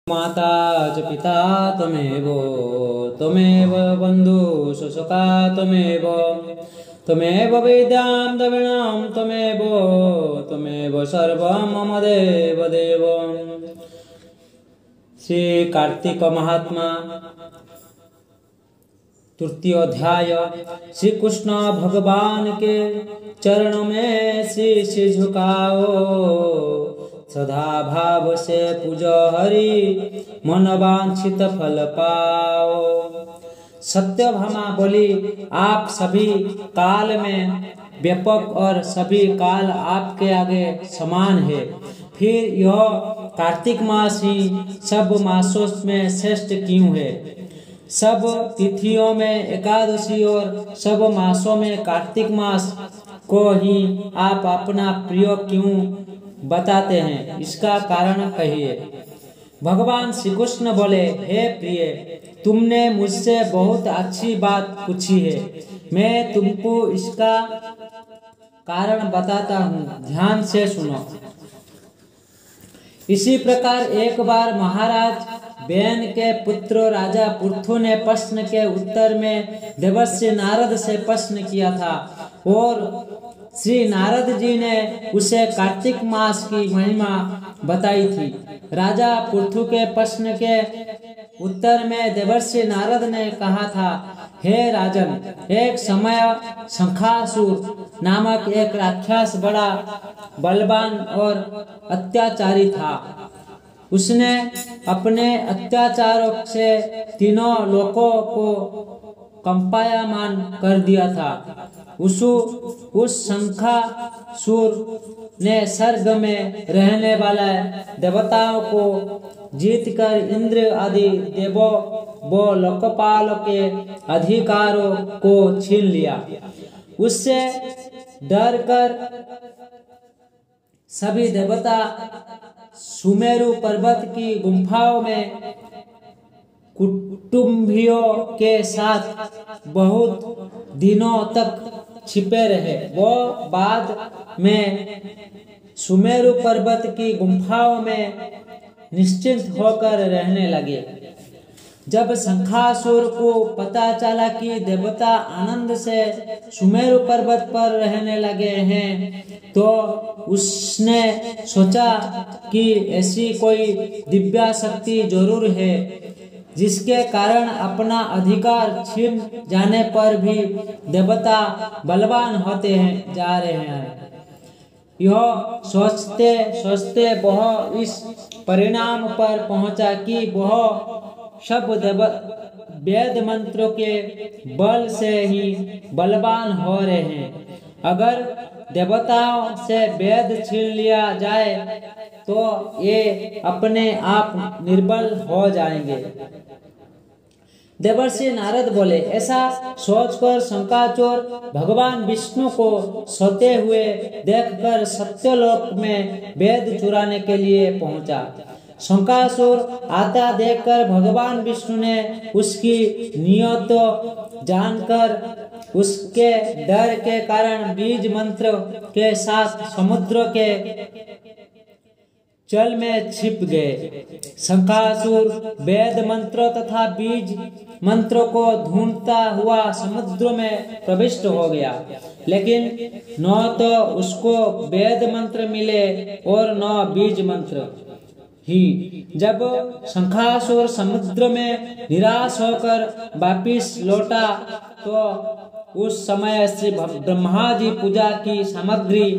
माता च पिता त्वमेव त्वमेव बन्धुः सखा त्वमेव त्वमेव विद्यां द्रविणां त्वमेव सर्वं मम देव देव। श्री कार्तिक महात्मा तृतीय अध्याय। श्री कृष्ण भगवान के चरणों में शीश झुकाओ, सदा भाव से पूजो हरि, मन वांछित फल पाओ। सत्यभामा बोली, आप सभी काल में व्यापक और सभी काल आपके आगे समान है। फिर यह कार्तिक मास ही सब मासों में श्रेष्ठ क्यों है? सब तिथियों में एकादशी और सब मासों में कार्तिक मास को ही आप अपना प्रिय क्यों बताते हैं? इसका कारण कहिए। भगवान श्री कृष्ण बोले, हे प्रिय, तुमने मुझसे बहुत अच्छी बात पूछी है, मैं तुमको इसका कारण बताता हूँ, ध्यान से सुनो। इसी प्रकार एक बार महाराज बेन के पुत्र राजा पृथु ने प्रश्न के उत्तर में देवर्षि नारद से प्रश्न किया था और श्री नारद जी ने उसे कार्तिक मास की महिमा बताई थी। राजा पृथु के प्रश्न के उत्तर में देवर्षि नारद ने कहा था, हे राजन, एक समय शंखासुर नामक एक राक्षस बड़ा बलवान और अत्याचारी था। उसने अपने अत्याचारों से तीनों लोकों को कंपायमान कर दिया था। उस शंखासुर ने स्वर्ग में रहने वाले देवताओं को जीतकर इंद्र आदि देवों व लोकपालों के अधिकारों को छीन लिया। उससे डरकर सभी देवता सुमेरु पर्वत की गुम्फाओं में कुटुंबियों के साथ बहुत दिनों तक छिपे रहे। वो बाद में सुमेरु पर्वत की गुम्फाओं में निश्चिंत होकर रहने लगे। जब शंखासुर को पता चला कि देवता आनंद से सुमेरु पर्वत पर रहने लगे हैं, तो उसने सोचा कि ऐसी कोई दिव्य शक्ति जरूर है जिसके कारण अपना अधिकार छीन जाने पर भी देवता बलवान होते हैं जा रहे हैं। यह सोचते सोचते वह इस परिणाम पर पहुंचा कि वह सब वेद मंत्रों के बल से ही बलवान हो रहे हैं। अगर देवताओं से वेद छीन लिया जाए तो ये अपने आप निर्बल हो जाएंगे। देवर्षि नारद बोले, ऐसा सोचकर शंखासुर भगवान विष्णु को सोते हुए देखकर सत्यलोक में वेद चुराने के लिए पहुंचा। शंखासुर आता देखकर भगवान विष्णु ने उसकी नियत जानकर उसके डर के कारण बीज मंत्र के साथ समुद्र के जल में छिप गए। शंखासुर वेद मंत्र तथा बीज मंत्रों को ढूंढता हुआ समुद्र में प्रविष्ट हो गया, लेकिन न तो उसको वेद मंत्र मिले और न बीज मंत्र ही। जब शंखासुर समुद्र में निराश होकर वापिस लौटा तो उस समय श्री ब्रह्मा जी पूजा की सामग्री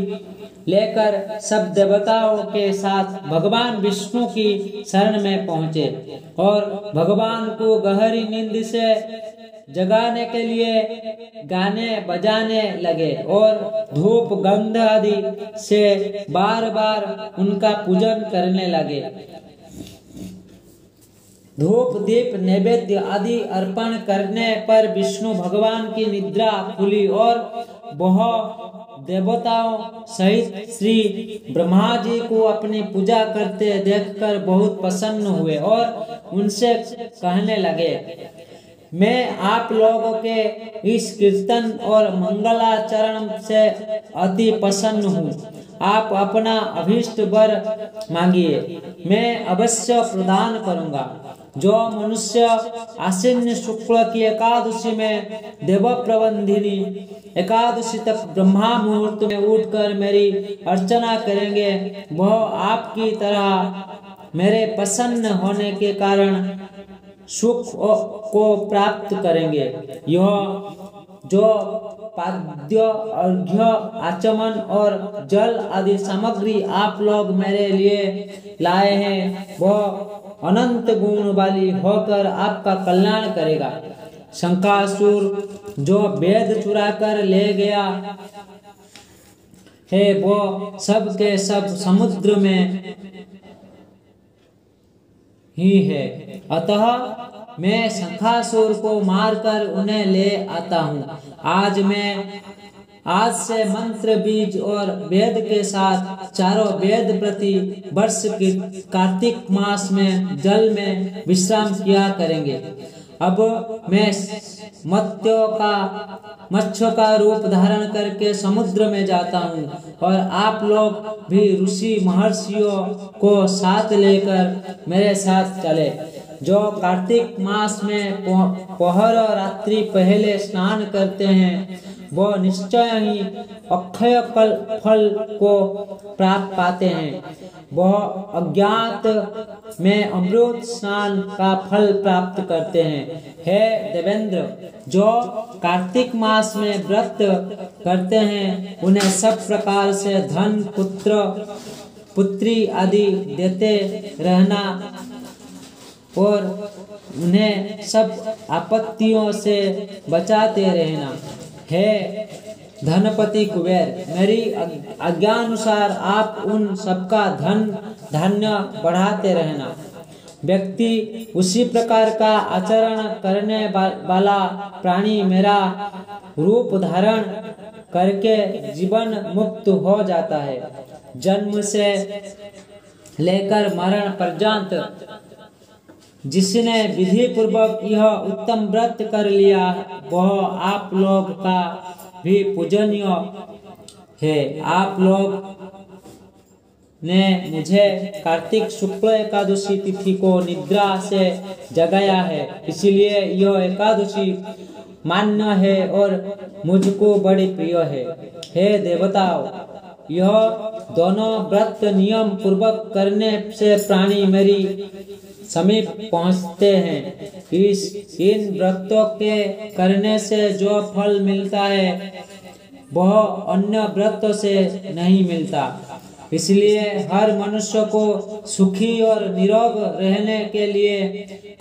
लेकर सब देवताओं के साथ भगवान विष्णु की शरण में पहुंचे और भगवान को गहरी नींद से जगाने के लिए गाने बजाने लगे और धूप गंध आदि से बार बार उनका पूजन करने लगे। धूप दीप नैवेद्य आदि अर्पण करने पर विष्णु भगवान की निद्रा खुली और वह देवताओं सहित श्री ब्रह्मा जी को अपनी पूजा करते देखकर बहुत प्रसन्न हुए और उनसे कहने लगे, मैं आप लोगों के इस कीर्तन और मंगलाचरण से अति प्रसन्न हूँ। आप अपना अभीष्ट वर मांगिए, मैं अवश्य प्रदान करूँगा। जो मनुष्य आश्विन शुक्ल की एकादशी में देव प्रबंधिनी एकादशी तक ब्रह्मा मुहूर्त में उठकर मेरी अर्चना करेंगे, वह आपकी तरह मेरे प्रसन्न होने के कारण सुख को प्राप्त करेंगे। यह जो पाद्य, अर्घ्य, आचमन और जल आदि सामग्री आप लोग मेरे लिए लाए हैं, वह अनंत गुण वाली होकर आपका कल्याण करेगा। शंकासुर जो वेद चुरा कर ले गया है, वो सब के सब समुद्र में ही है। अतः मैं शंखासुर को मारकर उन्हें ले आता हूँ। आज से मंत्र बीज और वेद के साथ चारों वेद प्रति वर्ष की कार्तिक मास में जल में विश्राम किया करेंगे। अब मैं मत्स्य का रूप धारण करके समुद्र में जाता हूँ और आप लोग भी ऋषि महर्षियों को साथ लेकर मेरे साथ चले। जो कार्तिक मास में पहर रात्रि पहले स्नान करते हैं, वो निश्चय ही अक्षय फल को प्राप्त पाते हैं। वह अज्ञात में अमृत स्नान का फल प्राप्त करते हैं। हे देवेंद्र, जो कार्तिक मास में व्रत करते हैं, उन्हें सब प्रकार से धन, पुत्र पुत्री आदि देते रहना और उन्हें सब आपत्तियों से बचाते रहना। हे धनपति कुबेर, मेरी आज्ञानुसार आप उन सबका धन धान्य बढ़ाते रहना। व्यक्ति उसी प्रकार का आचरण करने वाला प्राणी मेरा रूप धारण करके जीवन मुक्त हो जाता है। जन्म से लेकर मरण पर्यंत जिसने विधि पूर्वक यह उत्तम व्रत कर लिया, वह आप लोग का भी पूजनीय है। आप लोग ने मुझे कार्तिक शुक्ल एकादशी तिथि को निद्रा से जगाया है, इसलिए यह एकादशी मान्य है और मुझको बड़ी प्रिय है। हे देवताओं, यह दोनों व्रत नियम पूर्वक करने से प्राणी मेरी समीप पहुँचते हैं। इन व्रतों के करने से जो फल मिलता है, वह अन्य व्रतों से नहीं मिलता। इसलिए हर मनुष्य को सुखी और निरोग रहने के लिए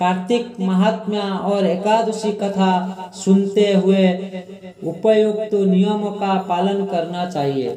कार्तिक महात्म्य और एकादशी कथा सुनते हुए उपयुक्त नियमों का पालन करना चाहिए।